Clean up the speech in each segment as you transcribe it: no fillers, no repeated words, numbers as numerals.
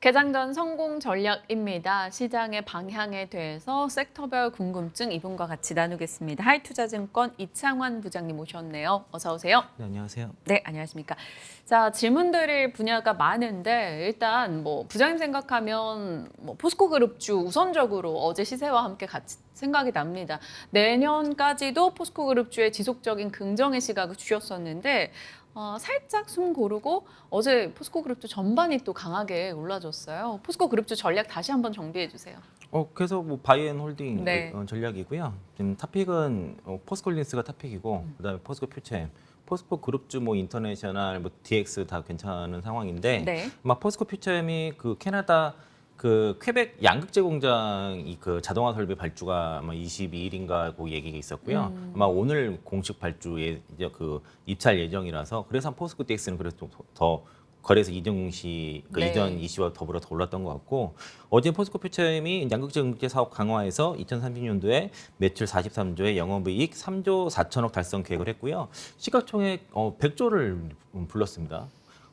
개장 전 성공 전략입니다. 시장의 방향에 대해서 섹터별 궁금증 이분과 같이 나누겠습니다. 하이투자증권 이창환 부장님 모셨네요. 어서 오세요. 네, 안녕하세요. 네, 안녕하십니까. 자, 질문 드릴 분야가 많은데 일단 뭐 부장님 생각하면 뭐 포스코그룹주 우선적으로 어제 시세와 함께 같이 생각이 납니다. 내년까지도 포스코그룹주의 지속적인 긍정의 시각을 주셨었는데 살짝 숨 고르고 어제 포스코그룹주 전반이 또 강하게 올라줬어요. 포스코그룹주 전략 다시 한번 정비해 주세요. 그래서 뭐 바이앤홀딩 네. 전략이고요. 지금 탑픽은 포스코홀딩스가 탑픽이고 그다음에 포스코 퓨처엠, 포스코 그룹주 뭐 인터내셔널, 뭐 DX 다 괜찮은 상황인데 네. 아마 포스코 퓨처엠이 그 캐나다 그 퀘벡 양극재 공장 그 자동화 설비 발주가 아마 22일인가 그 얘기가 있었고요. 아마 오늘 공식 발주에 이제 그 입찰 예정이라서 그래서 포스코 DX는 그래서 좀 더 거래소 이전 시, 그 네. 이전 이슈와 더불어 더 올랐던 것 같고 어제 포스코 퓨처엠이 양극재 응급제 사업 강화해서 2030년도에 매출 43조에 영업이익 3조 4천억 달성 계획을 했고요. 시가총액 100조를 불렀습니다.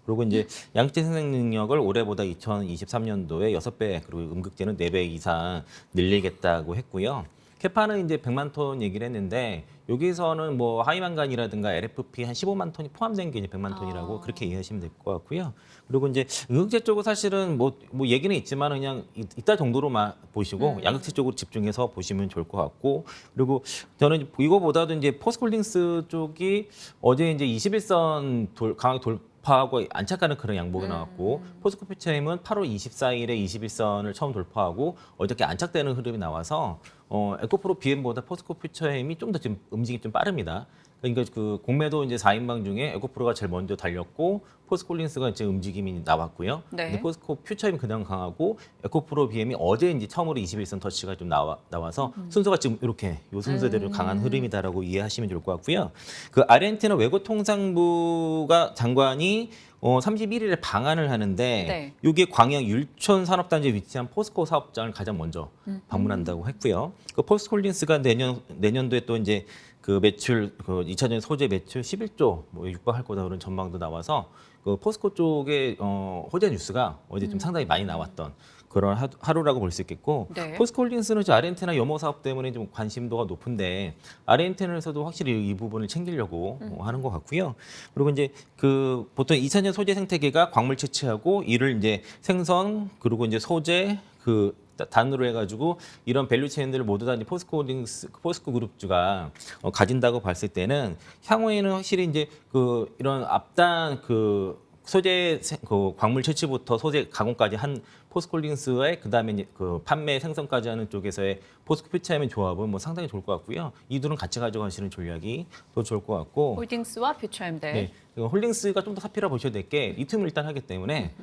그리고 이제 양극재 생산 능력을 올해보다 2023년도에 6배 그리고 음극재는 4배 이상 늘리겠다고 했고요. 캐파는 이제 100만 톤 얘기를 했는데 여기서는 뭐 하이만간이라든가 LFP 한 15만 톤이 포함된 게 이제 100만 톤이라고 그렇게 이해하시면 될 것 같고요. 그리고 이제 음극재 쪽은 사실은 뭐 얘기는 있지만 그냥 이따 정도로만 보시고 양극재 쪽으로 집중해서 보시면 좋을 것 같고 그리고 저는 이거보다도 이제 포스코홀딩스 쪽이 어제 이제 21선 강하게 돌파하고 안착하는 그런 양봉이 나왔고 포스코 퓨처엠은 8월 24일에 21선을 처음 돌파하고 어저께 안착되는 흐름이 나와서 에코프로 BM보다 포스코 퓨처엠이 좀 더 지금 움직임이 좀 빠릅니다. 그러니까 그 공매도 이제 4인방 중에 에코프로가 제일 먼저 달렸고 포스코홀딩스가 이제 움직임이 나왔고요. 네. 근데 포스코 퓨처엠이 그냥 강하고 에코프로 BM이 어제 이제 처음으로 21선 터치가 좀 나와서 순서가 지금 이렇게 요 순서대로 강한 흐름이다라고 이해하시면 좋을 것 같고요. 그 아르헨티나 외교통상부가 장관이 31일에 방한을 하는데 네. 이게 광양 율촌 산업단지에 위치한 포스코 사업장을 가장 먼저 방문한다고 했고요. 그 포스코홀딩스가 내년도에 또 이제 그 매출 그 2차전 소재 매출 11조 뭐 육박할 거다 그런 전망도 나와서 그 포스코 쪽의 호재 뉴스가 어제 좀 상당히 많이 나왔던 그런 하루라고 볼 수 있겠고 네. 포스코홀딩스는 이제 아르헨티나 염호 사업 때문에 좀 관심도가 높은데 아르헨티나에서도 확실히 이 부분을 챙기려고 하는 것 같고요. 그리고 이제 그 보통 2차전 소재 생태계가 광물 채취하고 이를 이제 생선 그리고 이제 소재 그 단으로 해가지고 이런 밸류 체인들을 모두 다 이제 포스코홀딩스, 포스코 그룹주가 가진다고 봤을 때는 향후에는 확실히 이제 그 이런 앞단 그 소재 그 광물 채취부터 소재 가공까지 한 포스코홀딩스의 그다음에 이제 그 판매 생산까지 하는 쪽에서의 포스코 퓨처엠의 조합은 뭐 상당히 좋을 것 같고요. 이 둘은 같이 가져가시는 전략이 더 좋을 것 같고. 홀딩스와 퓨처엠들. 네. 홀딩스가 좀 더 살펴 보셔야 될 게 리튬을 일단 하기 때문에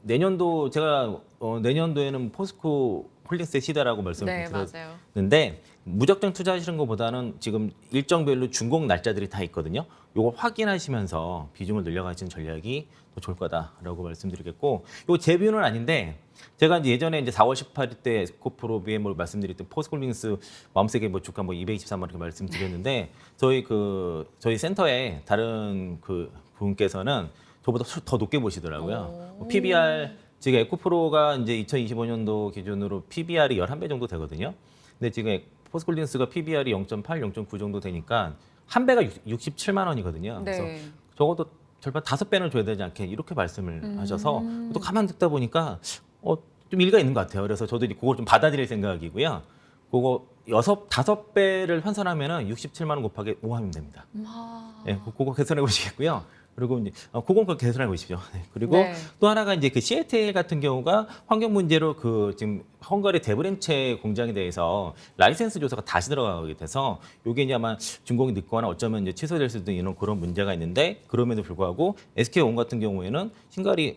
내년도 제가 내년도에는 포스코 홀딩스의 시대라고 말씀을 네, 맞아요. 드렸는데 무작정 투자하시는 것보다는 지금 일정별로 준공 날짜들이 다 있거든요. 요거 확인하시면서 비중을 늘려가시는 전략이 더 좋을 거다라고 말씀드리겠고, 요 제뷰는 아닌데 제가 이제 예전에 이제 4월 18일 때 에코프로 BM으로 말씀드렸던 포스코홀딩스 마음세계 뭐 주가 뭐 223만 이렇게 말씀드렸는데 저희 센터에 다른 그 분께서는 저보다 더 높게 보시더라고요. PBR 지금 에코프로가 이제 2025년도 기준으로 PBR이 11배 정도 되거든요. 근데 지금 포스코홀딩스가 PBR이 0.8, 0.9 정도 되니까 한 배가 67만 원이거든요. 그래서 네. 적어도 절반 5배는 줘야 되지 않게 이렇게 말씀을 하셔서 또 가만 듣다 보니까 좀 일가 있는 것 같아요. 그래서 저도 이제 그걸 좀 받아들일 생각이고요. 그거 5배를 환산하면은 67만 원 곱하기 5 하면 됩니다. 네, 그거 계산해 보시겠고요. 그리고 이제 그건 계산해 보십시오. 네. 그리고 네. 또 하나가 이제 그 CATL 같은 경우가 환경 문제로 그 지금 헝가리 데브렌체 공장에 대해서 라이센스 조사가 다시 들어가게 돼서 이게 이제 아마 준공이 늦거나 어쩌면 이제 취소될 수도 있는 그런 문제가 있는데 그럼에도 불구하고 SK온 같은 경우에는 헝가리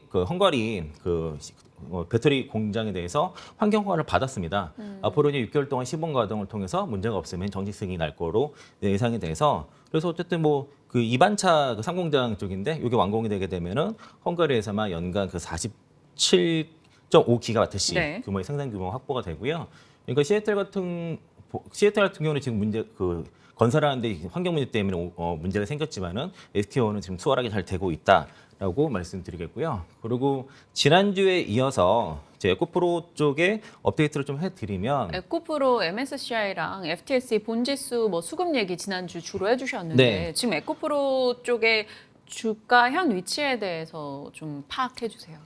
배터리 공장에 대해서 환경 허가를 받았습니다. 앞으로 이제 6개월 동안 시범 가동을 통해서 문제가 없으면 정식 승인이 날 거로 예상이 돼서 그래서 어쨌든 뭐 그 2반차 그 상공장 쪽인데 이게 완공이 되게 되면은 헝가리에서만 연간 그 47.5 기가와트시 네. 규모의 생산 규모가 확보가 되고요. 그러니까 시애틀 같은 경우는 지금 문제 그 건설하는데 환경 문제 때문에 문제가 생겼지만은 SK온은 지금 수월하게 잘 되고 있다. 라고 말씀드리겠고요. 그리고 지난주에 이어서 제 에코프로 쪽에 업데이트를 좀 해드리면 에코프로 MSCI랑 FTSE 본지수 뭐 수급 얘기 지난주 주로 해주셨는데 네. 지금 에코프로 쪽의 주가 현 위치에 대해서 좀 파악해 주세요.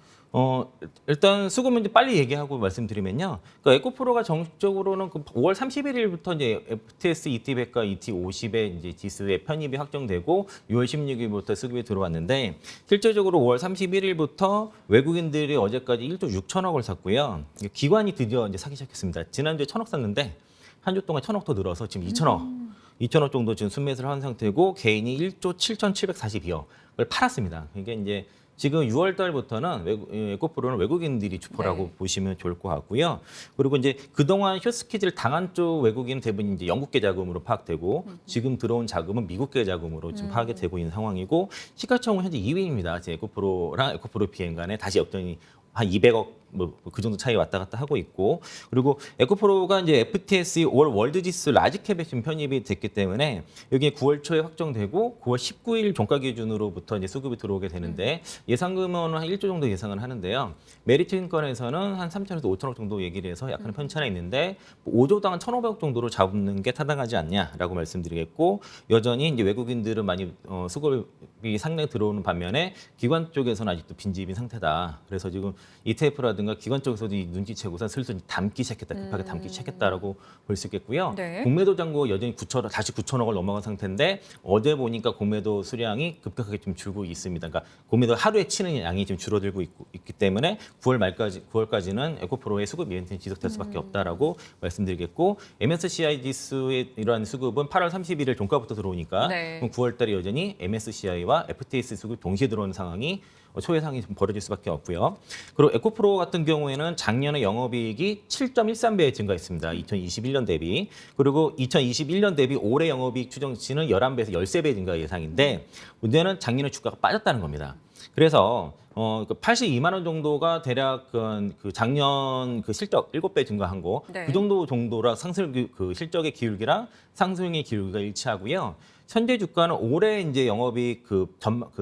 일단 수급 문제 빨리 얘기하고 말씀드리면요. 그러니까 에코프로가 정식적으로는 그 5월 31일부터 이제 FTSE ET100과 ET50의 이제 지수의 편입이 확정되고 6월 16일부터 수급이 들어왔는데 실제적으로 5월 31일부터 외국인들이 어제까지 1조 6천억을 샀고요. 기관이 드디어 이제 사기 시작했습니다. 지난주에 1천억 샀는데 한 주 동안 1천억 더 늘어서 지금 2천억 정도 지금 순매수를 한 상태고 개인이 1조 7,742억을 팔았습니다. 이게 이제 지금 6월 달부터는 에코프로는 외국인들이 주포라고 네. 보시면 좋을 것 같고요. 그리고 이제 그동안 숏스퀴즈를 당한 쪽 외국인 대부분 이제 영국계 자금으로 파악되고 지금 들어온 자금은 미국계 자금으로 지금 파악이 되고 있는 상황이고 시가총은 현재 2위입니다. 에코프로랑 에코프로 비행 간에 다시 역전이 한 200억 뭐 그 정도 차이 왔다 갔다 하고 있고 그리고 에코프로가 이제 FTSE 월 월드지수 라지캡에 지금 편입이 됐기 때문에 여기 9월 초에 확정되고 9월 19일 종가 기준으로부터 이제 수급이 들어오게 되는데 예상금은 한 1조 정도 예상을 하는데요. 메리트증권에서는 한 3천에서 5천억 정도 얘기를 해서 약간의 편차가 있는데 5조당 한 1,500억 정도로 잡는 게 타당하지 않냐라고 말씀드리겠고 여전히 이제 외국인들은 많이 수급이 상당히 들어오는 반면에 기관 쪽에서는 아직도 빈집인 상태다. 그래서 지금 ETF라든가 기관 쪽에서도 이 눈치채고서 슬슬 담기 시작했다, 급하게 담기 시작했다라고 볼 수 있겠고요. 네. 공매도 잔고 여전히 다시 9천억을 넘어간 상태인데 어제 보니까 공매도 수량이 급격하게 좀 줄고 있습니다. 그러니까 공매도 하루에 치는 양이 좀 줄어들고 있기 때문에 9월까지는 에코프로의 수급 이벤트는 지속될 수밖에 없다라고 말씀드리겠고 MSCI 지수의 이러한 수급은 8월 31일 종가부터 들어오니까 네. 그럼 9월달에 여전히 MSCI와 FTSE 수급 동시에 들어오는 상황이 초예상이 좀 벌어질 수밖에 없고요. 그리고 에코프로 같은 경우에는 작년에 영업이익이 7.13배 증가했습니다. 2021년 대비. 그리고 2021년 대비 올해 영업이익 추정치는 11배에서 13배 증가 예상인데 문제는 작년에 주가가 빠졌다는 겁니다. 그래서 82만 원 정도가 대략 그 작년 그 실적 7배 증가한 거, 네. 그 정도라 상승 그 실적의 기울기랑 상승의 기울기가 일치하고요. 현재 주가는 올해 이제 영업이익 그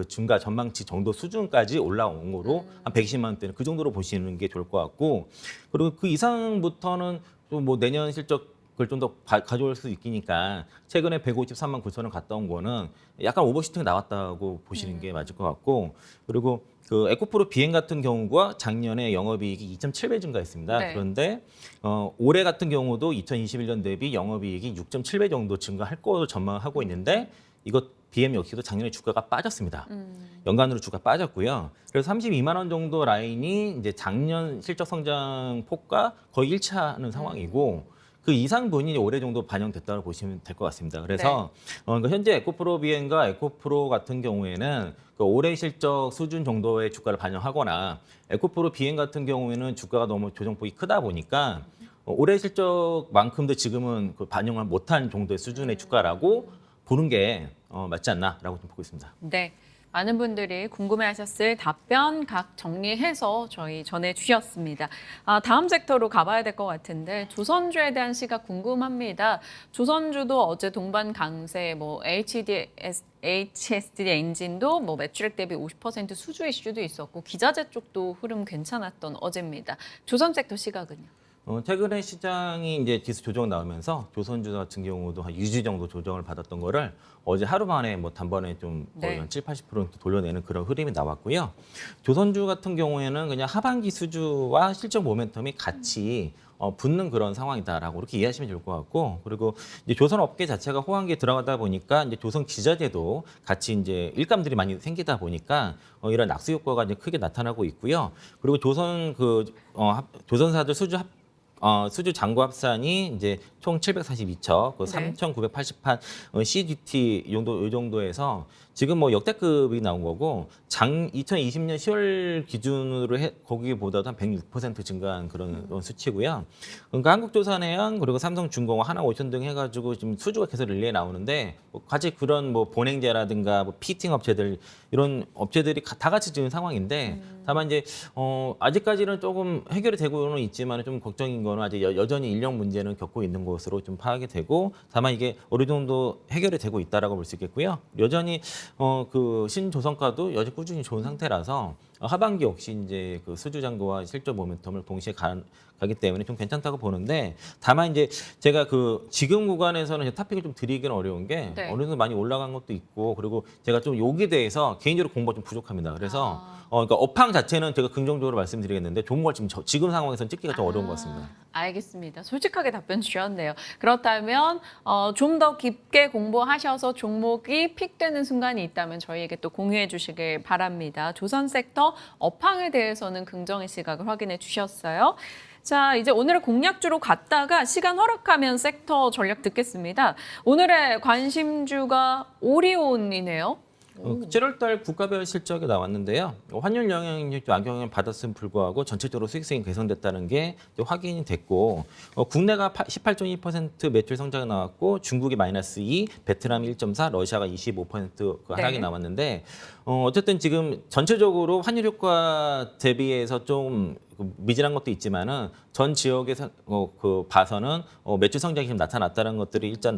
중과 전망치 정도 수준까지 올라온 거로 한 120만 원대는 그 정도로 보시는 게 좋을 것 같고 그리고 그 이상부터는 또 뭐 내년 실적을 좀 더 가져올 수 있으니까 최근에 153만 9천 원 갔다 온 거는 약간 오버슈팅 나왔다고 보시는 게 맞을 것 같고 그리고 그 에코프로 비행 같은 경우가 작년에 영업이익이 2.7배 증가했습니다. 네. 그런데 올해 같은 경우도 2021년 대비 영업이익이 6.7배 정도 증가할 것으로 전망하고 있는데 이것 BM 역시도 작년에 주가가 빠졌습니다. 연간으로 주가 빠졌고요. 그래서 32만 원 정도 라인이 이제 작년 실적 성장 폭과 거의 일치하는 상황이고 그 이상 분이 올해 정도 반영됐다고 보시면 될 것 같습니다. 그래서 그러니까 현재 에코프로 비행과 에코프로 같은 경우에는 그 올해 실적 수준 정도의 주가를 반영하거나 에코프로 비행 같은 경우에는 주가가 너무 조정폭이 크다 보니까 올해 실적만큼도 지금은 그 반영을 못한 정도의 수준의 주가라고 보는 게 맞지 않나라고 좀 보고 있습니다. 네. 많은 분들이 궁금해하셨을 답변 각 정리해서 저희 전해주셨습니다. 다음 섹터로 가봐야 될 것 같은데 조선주에 대한 시각 궁금합니다. 조선주도 어제 동반 강세, 뭐 HSD 엔진도 뭐 매출액 대비 50% 수주 이슈도 있었고 기자재 쪽도 흐름 괜찮았던 어제입니다. 조선 섹터 시각은요? 최근에 시장이 이제 지수 조정 나오면서 조선주 같은 경우도 한 2주 정도 조정을 받았던 거를 어제 하루 만에 뭐 단번에 좀 거의 네. 한 7, 80% 돌려내는 그런 흐름이 나왔고요. 조선주 같은 경우에는 그냥 하반기 수주와 실적 모멘텀이 같이 붙는 그런 상황이다라고 이렇게 이해하시면 좋을 것 같고 그리고 이제 조선 업계 자체가 호황기에 들어가다 보니까 이제 조선 기자재도 같이 이제 일감들이 많이 생기다 보니까 이런 낙수 효과가 이제 크게 나타나고 있고요. 그리고 조선 조선사들 수주 잔고 합산이 이제 총 742척, 그 네. 3,988 CGT 이 정도에서 지금 뭐 역대급이 나온 거고 2020년 10월 기준으로 거기보다도 한 106% 증가한 그런 수치고요. 그러니까 한국조선해양 그리고 삼성중공업, 하나오션 등 해가지고 지금 수주가 계속 릴레이 나오는데 같이 그런 뭐 보냉제라든가 뭐 피팅 업체들 이런 업체들이 다 같이 지금 상황인데 다만 이제 아직까지는 조금 해결이 되고는 있지만 좀 걱정인 거는 아직 여전히 인력 문제는 겪고 있는 것으로 좀 파악이 되고 다만 이게 어느 정도 해결이 되고 있다라고 볼 수 있겠고요. 여전히 그 신조선가도 여전히 꾸준히 좋은 상태라서 하반기 역시 이제 그 수주 잔고와 실적 모멘텀을 동시에 가기 때문에 좀 괜찮다고 보는데 다만 이제 제가 그 지금 구간에서는 탑픽을 좀 드리기는 어려운 게 네. 어느 정도 많이 올라간 것도 있고 그리고 제가 좀 여기에 대해서 개인적으로 공부가 좀 부족합니다. 그래서 그러니까 업황 자체는 제가 긍정적으로 말씀드리겠는데 종목을 지금 상황에서는 찍기가 좀 어려운 것 같습니다. 알겠습니다. 솔직하게 답변 주셨네요. 그렇다면 좀 더 깊게 공부하셔서 종목이 픽되는 순간이 있다면 저희에게 또 공유해 주시길 바랍니다. 조선 섹터 업황에 대해서는 긍정의 시각을 확인해 주셨어요. 자, 이제 오늘의 공략주로 갔다가 시간 허락하면 섹터 전략 듣겠습니다. 오늘의 관심주가 오리온이네요. 7월달 국가별 실적이 나왔는데요. 환율 영향이 좀 악영향을 받았음에 불구하고 전체적으로 수익성이 개선됐다는 게 확인이 됐고 국내가 18.2% 매출 성장이 나왔고 중국이 마이너스 2, 베트남이 1.4, 러시아가 25% 하락이 네. 나왔는데 어쨌든 지금 전체적으로 환율 효과 대비해서 좀 미진한 것도 있지만은 전 지역에서 그 봐서는 매출 성장이 좀 나타났다는 것들이 일단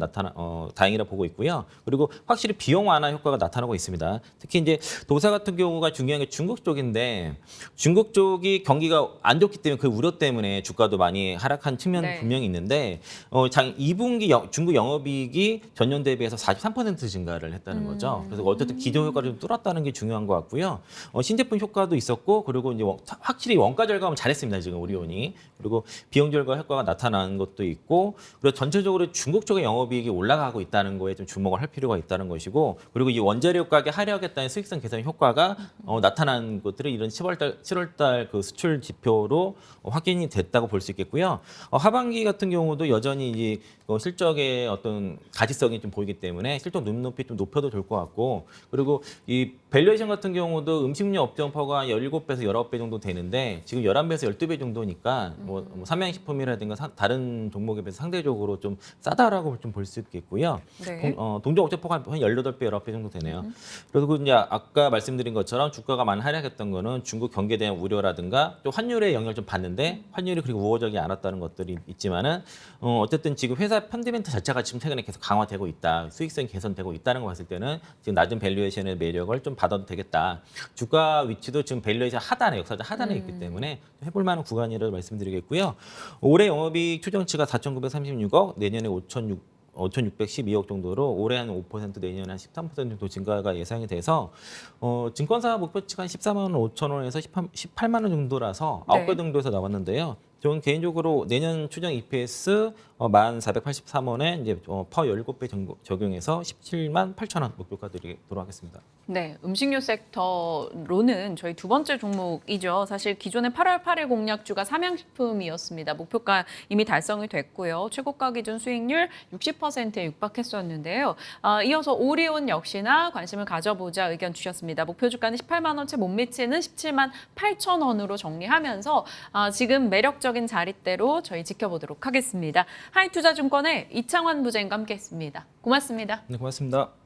다행이라 보고 있고요. 그리고 확실히 비용 완화 효과가 나타나고 있습니다. 특히 이제 도사 같은 경우가 중요한 게 중국 쪽인데 중국 쪽이 경기가 안 좋기 때문에 그 우려 때문에 주가도 많이 하락한 측면이 네. 분명히 있는데 2분기 중국 영업이익이 전년 대비해서 43% 증가를 했다는 거죠. 그래서 어쨌든 기존 효과를 좀 뚫었다는 게 중요한 것 같고요. 신제품 효과도 있었고 그리고 이제 확실히 원가 절감은 잘했습니다. 지금 오리온이. 그리고 비용 절감 효과가 나타나는 것도 있고 그리고 전체적으로 중국 쪽의 영업이익이 올라가고 있다는 거에 좀 주목을 할 필요가 있다는 것이고 그리고 이 원자력 가격 하락했다는 수익성 개선 효과가 나타난 것들이 이런 7월달 그 수출 지표로 확인이 됐다고 볼 수 있겠고요. 하반기 같은 경우도 여전히 이제 실적의 어떤 가지성이 좀 보이기 때문에 실적 눈높이 좀 높여도 될 것 같고 그리고 이 밸류에이션 같은 경우도 음식료 업종퍼가 17배에서 19배 정도 되는데 지금 11배에서 12배 정도니까 뭐 삼양식품이라든가 다른 종목에 비해서 상대적으로 좀 싸다라고 좀 볼 수 있겠고요. 네. 동종 업종퍼가 한 18배, 19배 정도 되네요. 그리고 이제 아까 말씀드린 것처럼 주가가 많이 하락했던 거는 중국 경기에 대한 우려라든가 또 환율의 영향을 좀 받는데 환율이 그리고 우호적이 않았다는 것들이 있지만은 어쨌든 지금 회사 펀드멘트 자체가 지금 최근에 계속 강화되고 있다. 수익성이 개선되고 있다는 거 봤을 때는 지금 낮은 밸류에이션의 매력을 좀 받아도 되겠다. 주가 위치도 지금 밸류에이션 하단에 역사적 하단에 있기 때문에 해볼 만한 구간이라고 말씀드리겠고요. 올해 영업이익 추정치가 4,936억, 내년에 5,612억 정도로 올해 한 5%, 내년에 한 13% 정도 증가가 예상이 돼서 증권사 목표치가 한 14만 5천 원에서 18만 원 정도라서 네. 9배 정도에서 나왔는데요. 저는 개인적으로 내년 추정 EPS 1,483원에 이제 퍼 17배 적용해서 17만 8천 원 목표가 드리도록 하겠습니다. 네, 음식료 섹터로는 저희 두 번째 종목이죠. 사실 기존의 8월 8일 공략주가 삼양식품이었습니다. 목표가 이미 달성이 됐고요. 최고가 기준 수익률 60%에 육박했었는데요. 이어서 오리온 역시나 관심을 가져보자 의견 주셨습니다. 목표 주가는 18만 원채 못 미치는 17만 8천 원으로 정리하면서 지금 매력적인 자리대로 저희 지켜보도록 하겠습니다. 하이투자증권의 이창환 부장님과 함께했습니다. 고맙습니다. 네, 고맙습니다.